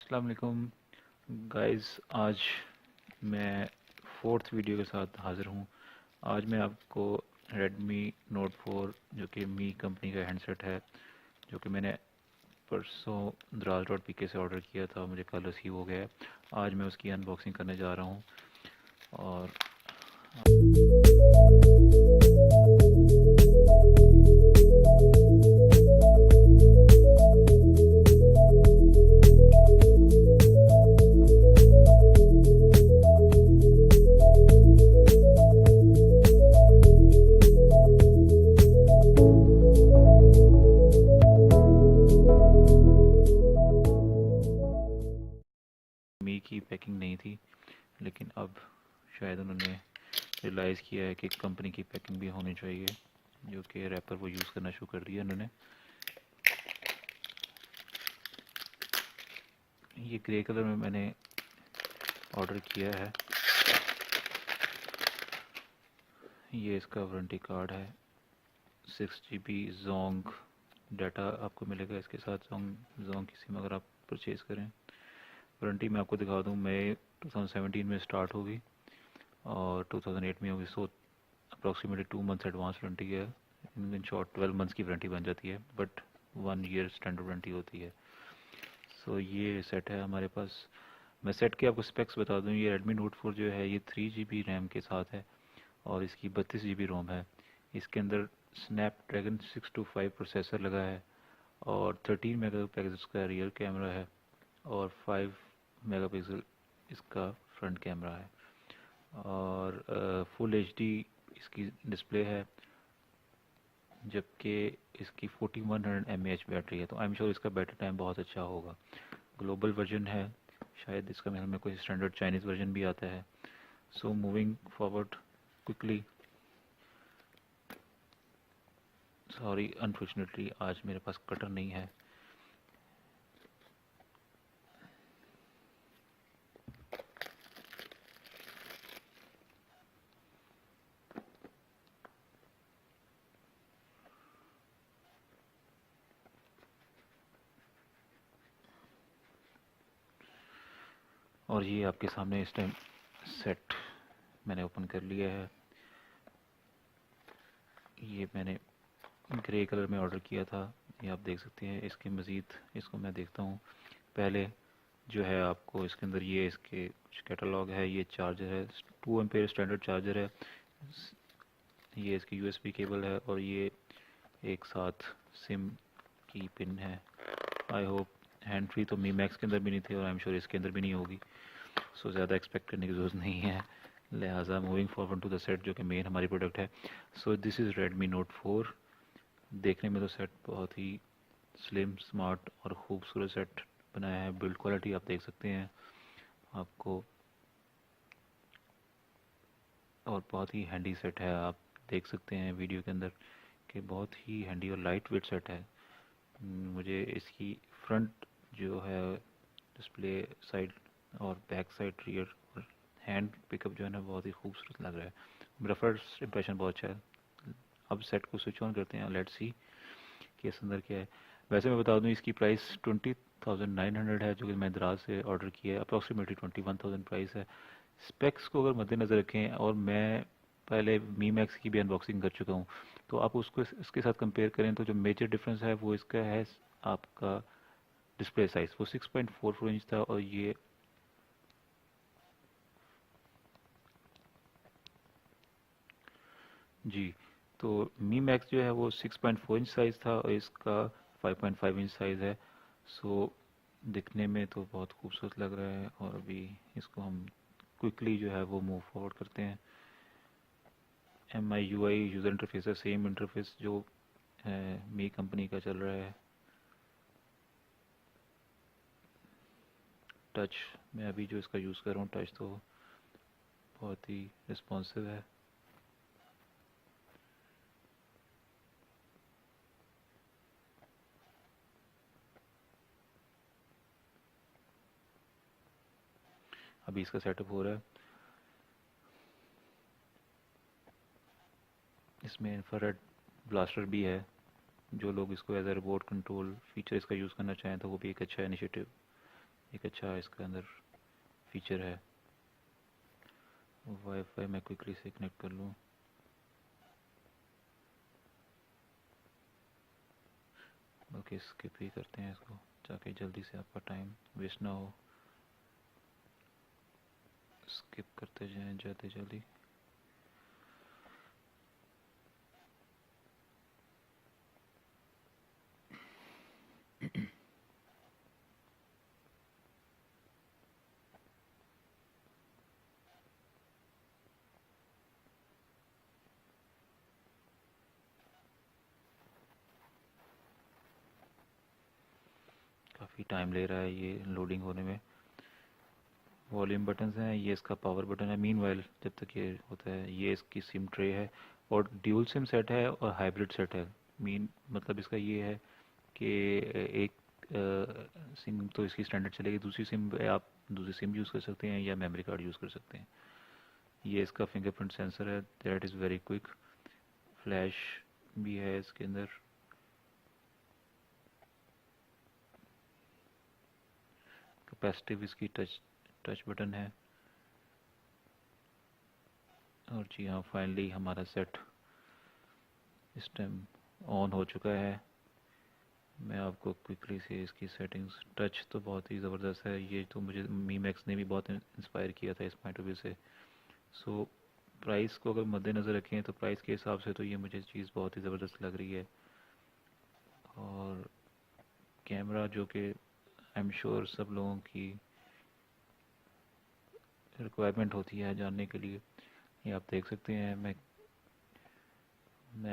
अस्सलाम वालेकुम गाइस। आज मैं फोर्थ वीडियो के साथ हाज़िर हूँ। आज मैं आपको Redmi Note 4 जो कि मी कंपनी का हैंडसेट है, जो कि मैंने परसों dral.pk से ऑर्डर किया था, मुझे कल रिसीव हो गया है। आज मैं उसकी अनबॉक्सिंग करने जा रहा हूँ। और मी की पैकिंग नहीं थी, लेकिन अब शायद उन्होंने रियलाइज़ किया है कि कंपनी की पैकिंग भी होनी चाहिए, जो कि रैपर वो यूज़ करना शुरू कर दिया उन्होंने। ये ग्रे कलर में मैंने ऑर्डर किया है। ये इसका वारंटी कार्ड है। 6 GB जोंग डाटा आपको मिलेगा इसके साथ। जोंग की सिम अगर आप परचेज़ करें। वारंटी मैं आपको दिखा दूँ, मई 2017 में स्टार्ट होगी और 2008 में होगी। सो अप्रॉक्सीमेटली 2 मंथ्स एडवांस वारंटी है। इन शॉर्ट 12 मंथ्स की वारंटी बन जाती है, बट 1 ईयर स्टैंडर्ड वारंटी होती है। सो ये सेट है हमारे पास। मैं सेट के आपको स्पेक्स बता दूँ। ये Redmi Note 4 जो है ये 3 GB रैम के साथ है और इसकी 32 GB रोम है। इसके अंदर स्नैपड्रैगन 625 प्रोसेसर लगा है और 13 मेगापिक्सल का रियर कैमरा है और 5 मेगापिक्सल इसका फ्रंट कैमरा है और फुल एचडी इसकी डिस्प्ले है, जबकि इसकी 4100 mAh बैटरी है। तो आई एम श्योर इसका बैटरी टाइम बहुत अच्छा होगा। ग्लोबल वर्जन है, शायद इसका मेरे में कोई स्टैंडर्ड चाइनीज़ वर्जन भी आता है। So moving forward quickly. Sorry, unfortunately आज मेरे पास कटर नहीं है। और ये आपके सामने इस टाइम सेट मैंने ओपन कर लिया है। ये मैंने ग्रे कलर में ऑर्डर किया था, ये आप देख सकते हैं। इसके मज़ीद इसको मैं देखता हूँ। पहले जो है आपको इसके अंदर ये इसके कुछ कैटलॉग है। ये चार्जर है, 2 एम्पेयर स्टैंडर्ड चार्जर है। ये इसकी यूएसबी केबल है और ये एक साथ सिम की पिन है। आई होप हैंड फ्री तो मी मैक्स के अंदर भी नहीं थी और आई एम श्योर इसके अंदर भी नहीं होगी। सो ज़्यादा एक्सपेक्ट करने की ज़रूरत नहीं है। लिहाजा moving forward to the set, जो कि मेन हमारी प्रोडक्ट है। So this is Redmi Note 4। देखने में तो सेट बहुत ही स्लिम, स्मार्ट और ख़ूबसूरत सेट बनाया है। बिल्ड क्वालिटी आप देख सकते हैं आपको, और बहुत ही हैंडी सेट है। आप देख सकते हैं वीडियो के अंदर कि बहुत ही हैंडी और लाइट वेट सेट है। मुझे इसकी फ्रंट जो है डिस्प्ले साइड और बैक साइड, रियर और हैंड पिकअप जो है ना, बहुत ही खूबसूरत लग रहा है। मेरा फर्स्ट इंप्रेशन बहुत अच्छा है। अब सेट को स्विच ऑन करते हैं, लेट्स सी कि इसके अंदर क्या है। वैसे मैं बता दूं इसकी प्राइस 20,900 है, जो कि मैं दराज से ऑर्डर किया है। अप्रॉक्सीमेटली 21,000 प्राइस है। स्पेक्स को अगर मद्देनज़र रखें, और मैं पहले मी मैक्स की भी अनबॉक्सिंग कर चुका हूँ, तो आप उसको इसके साथ कंपेयर करें तो जो मेजर डिफरेंस है वो इसका है आपका डिस्प्ले साइज़। वो 6.44 इंच था और ये जी, तो मी मैक्स जो है वो 6.4 इंच साइज़ था और इसका 5.5 इंच साइज़ है। सो दिखने में तो बहुत खूबसूरत लग रहा है। और अभी इसको हम क्विकली जो है वो मूव फॉरवर्ड करते हैं। MIUI यूज़र इंटरफेस है, सेम इंटरफेस जो है मी कंपनी का चल रहा है। टच, मैं अभी जो इसका यूज़ कर रहा हूँ, टच तो बहुत ही रिस्पॉन्सिव है। अभी इसका सेटअप हो रहा है। इसमें इंफ्रारेड ब्लास्टर भी है। जो लोग इसको as a remote control feature इसका यूज़ करना चाहें तो वो भी एक अच्छा इनिशिएटिव एक अच्छा इसके अंदर फीचर है। वाईफाई मैं क्विकली से कनेक्ट कर लूँ। ओके, स्किप ही करते हैं इसको ताकि जल्दी से आपका टाइम वेस्ट ना हो। स्किप करते जाएं जल्दी जल्दी। काफ़ी टाइम ले रहा है ये लोडिंग होने में। वॉल्यूम बटन्स हैं, ये इसका पावर बटन है। मीनवाइल जब तक ये होता है, ये इसकी सिम ट्रे है और ड्यूल सिम सेट है और हाइब्रिड सेट है। मीन मतलब इसका ये है कि एक सिम तो इसकी स्टैंडर्ड चलेगी, दूसरी सिम पे आप दूसरी सिम यूज़ कर सकते हैं या मेमोरी कार्ड यूज़ कर सकते हैं। ये इसका फिंगरप्रिंट सेंसर है, that is very quick. Flash भी है इसके अंदर। कैपेसिटिव इसकी टच बटन है। और जी हाँ, फाइनली हमारा सेट इस टाइम ऑन हो चुका है। मैं आपको क्विकली से इसकी सेटिंग्स, टच तो बहुत ही ज़बरदस्त है। ये तो मुझे मी मैक्स ने भी बहुत इंस्पायर किया था इस पॉइंट ऑफ व्यू से। सो प्राइस को अगर मद्देनज़र रखें तो प्राइस के हिसाब से तो ये मुझे चीज़ बहुत ही ज़बरदस्त लग रही है। और कैमरा जो कि आई एम श्योर सब लोगों की रिक्वायरमेंट होती है जानने के लिए, ये आप देख सकते हैं। मैं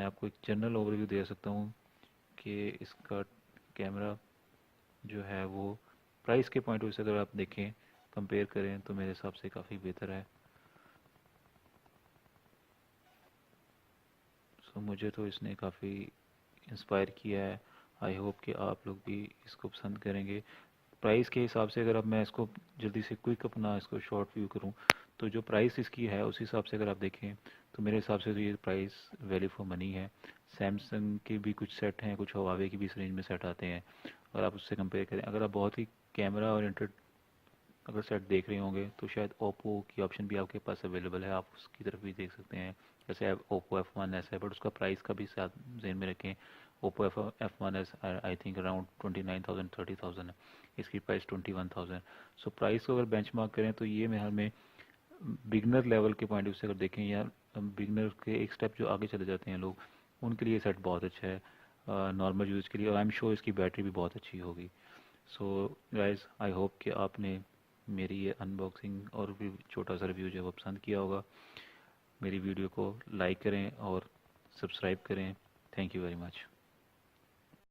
आपको एक जनरल ओवरव्यू दे सकता हूँ कि इसका कैमरा जो है वो प्राइस के पॉइंट ऑफ व्यू से अगर आप देखें, कंपेयर करें, तो मेरे हिसाब से काफ़ी बेहतर है। सो मुझे तो इसने काफ़ी इंस्पायर किया है। आई होप कि आप लोग भी इसको पसंद करेंगे। प्राइस के हिसाब से अगर अब मैं इसको जल्दी से क्विक अपना इसको शॉर्ट व्यू करूं, तो जो प्राइस इसकी है उस हिसाब से अगर आप देखें तो मेरे हिसाब से तो ये प्राइस वैल्यू फॉर मनी है। सैमसंग के भी कुछ सेट हैं, कुछ हुआवे की भी इस रेंज में सेट आते हैं। अगर आप उससे कंपेयर करें, अगर आप बहुत ही कैमरा ओरिएंटेड अगर सेट देख रहे होंगे तो शायद ओप्पो की ऑप्शन भी आपके पास अवेलेबल है, आप उसकी तरफ भी देख सकते हैं। जैसे ओप्पो F1s है, बट उसका प्राइस का भी साथ जहन में रखें। Oppo F1s I think around 29,000 30,000 है, इसकी प्राइस 21,000। सो प्राइस को अगर बेंचमार्क करें तो ये मेरे ख्याल में बिगनर लेवल के पॉइंट ऑफ व्यू से अगर देखें, या बिगनर के एक स्टेप जो आगे चले जाते हैं लोग, उनके लिए सेट बहुत अच्छा है नॉर्मल यूज़ के लिए। और आई एम श्योर इसकी बैटरी भी बहुत अच्छी होगी। सो गाइज, आई होप कि आपने मेरी ये अनबॉक्सिंग और भी छोटा सा रिव्यू जो है वो पसंद किया होगा। मेरी वीडियो को लाइक करें और सब्सक्राइब करें। Thank you very much.